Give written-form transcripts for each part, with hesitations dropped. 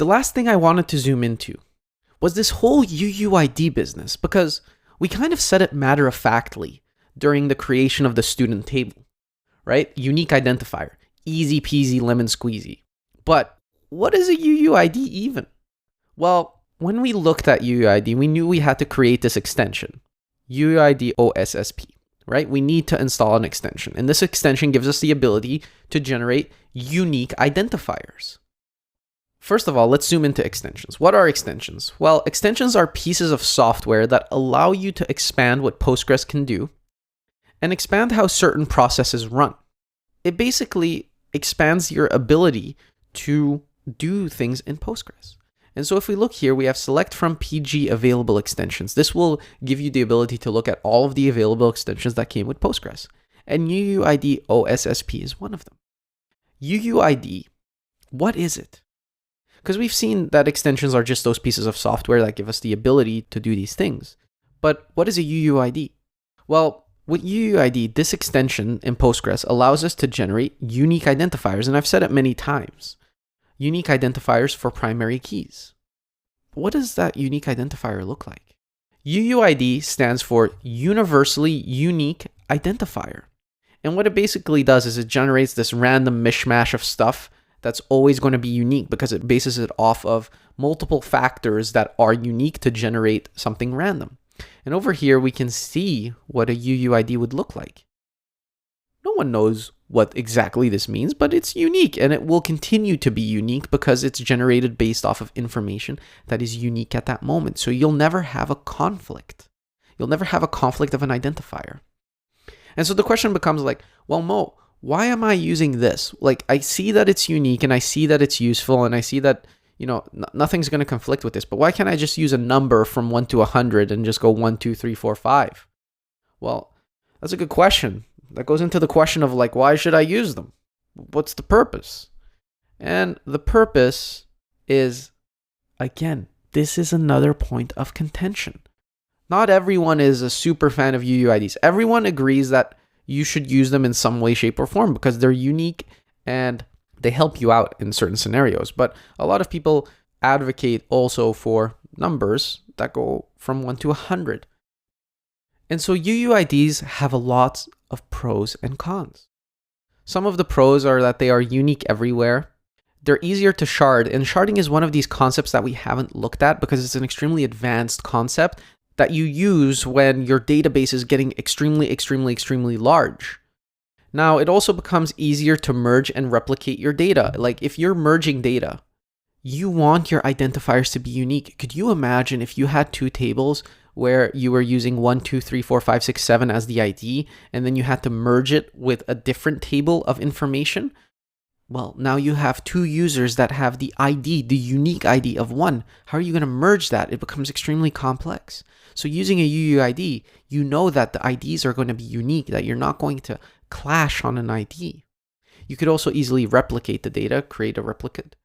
The last thing I wanted to zoom into was this whole UUID business, because we kind of said it matter-of-factly during the creation of the student table, right? Unique identifier, easy peasy lemon squeezy. But what is a UUID even? Well, when we looked at UUID, we knew we had to create this extension, UUID OSSP, right? We need to install an extension, and this extension gives us the ability to generate unique identifiers. First of all, let's zoom into extensions. What are extensions? Well, extensions are pieces of software that allow you to expand what Postgres can do and expand how certain processes run. It basically expands your ability to do things in Postgres. And so if we look here, we have select from PG available extensions. This will give you the ability to look at all of the available extensions that came with Postgres. And UUID OSSP is one of them. UUID, what is it? Because we've seen that extensions are just those pieces of software that give us the ability to do these things. But what is a UUID? Well, with UUID, this extension in Postgres allows us to generate unique identifiers, and I've said it many times. Unique identifiers for primary keys. What does that unique identifier look like? UUID stands for Universally Unique Identifier. And what it basically does is it generates this random mishmash of stuff that's always going to be unique because it bases it off of multiple factors that are unique to generate something random. And over here, we can see what a UUID would look like. No one knows what exactly this means, but it's unique, and it will continue to be unique because it's generated based off of information that is unique at that moment. So you'll never have a conflict. You'll never have a conflict of an identifier. And so the question becomes like, well, Mo, why am I using this? Like, I see that it's unique and I see that it's useful and I see that, nothing's going to conflict with this, but why can't I just use a number from 1 to 100 and just go 1, 2, 3, 4, 5? Well, that's a good question. That goes into the question of like, why should I use them? What's the purpose? And the purpose is, again, this is another point of contention. Not everyone is a super fan of UUIDs. Everyone agrees that you should use them in some way, shape, or form because they're unique and they help you out in certain scenarios. But a lot of people advocate also for numbers that go from 1 to 100. And so UUIDs have a lot of pros and cons. Some of the pros are that they are unique everywhere. They're easier to shard, and sharding is one of these concepts that we haven't looked at because it's an extremely advanced concept that you use when your database is getting extremely large. Now, it also becomes easier to merge and replicate your data. Like if you're merging data, you want your identifiers to be unique. Could you imagine if you had two tables where you were using 1, 2, 3, 4, 5, 6, 7 as the ID, and then you had to merge it with a different table of information? Well, now you have two users that have the ID, the unique ID of one. How are you going to merge that? It becomes extremely complex. So using a UUID, you know that the IDs are going to be unique, that you're not going to clash on an ID. You could also easily replicate the data, create a replicate.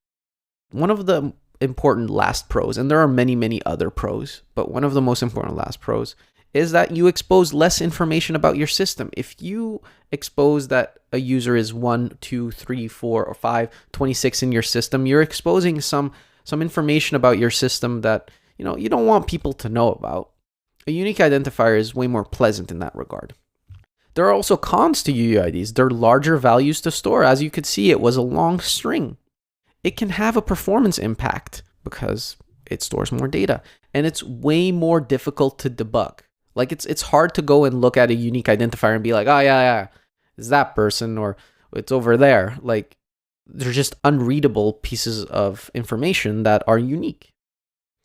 One of the important last pros, and there are many other pros, but one of the most important last pros is that you expose less information about your system. If you expose that a user is 1, 2, 3, 4, or 5, 26 in your system, you're exposing some information about your system that you don't want people to know about. A unique identifier is way more pleasant in that regard. There are also cons to UUIDs. They're larger values to store. As you could see, it was a long string. It can have a performance impact because it stores more data, and it's way more difficult to debug. Like it's hard to go and look at a unique identifier and be like, oh yeah, it's that person or it's over there. Like they're just unreadable pieces of information that are unique.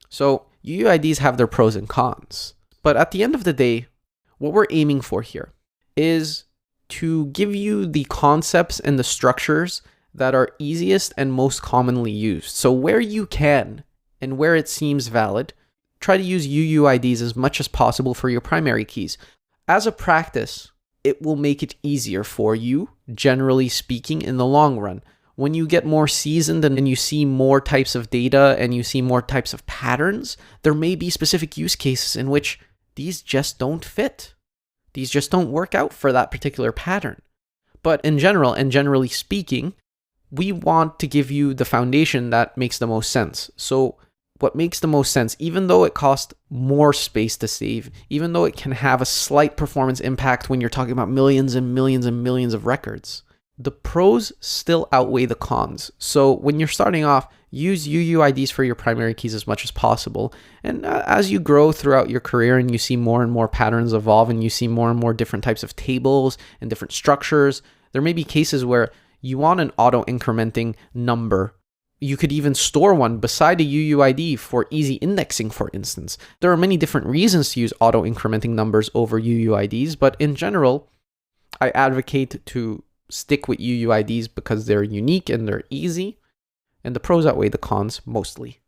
So UUIDs have their pros and cons. But at the end of the day, what we're aiming for here is to give you the concepts and the structures that are easiest and most commonly used. So where you can and where it seems valid, try to use UUIDs as much as possible for your primary keys. As a practice, it will make it easier for you, generally speaking, in the long run. When you get more seasoned and you see more types of data and you see more types of patterns, there may be specific use cases in which these just don't fit. These just don't work out for that particular pattern. But in general, and generally speaking, we want to give you the foundation that makes the most sense. So what makes the most sense, even though it costs more space to save, even though it can have a slight performance impact when you're talking about millions and millions and millions of records, the pros still outweigh the cons. So when you're starting off, use UUIDs for your primary keys as much as possible. And as you grow throughout your career and you see more and more patterns evolve and you see more and more different types of tables and different structures, there may be cases where you want an auto-incrementing number. You could even store one beside a UUID for easy indexing, for instance. There are many different reasons to use auto-incrementing numbers over UUIDs, but in general, I advocate to stick with UUIDs because they're unique and they're easy, and the pros outweigh the cons mostly.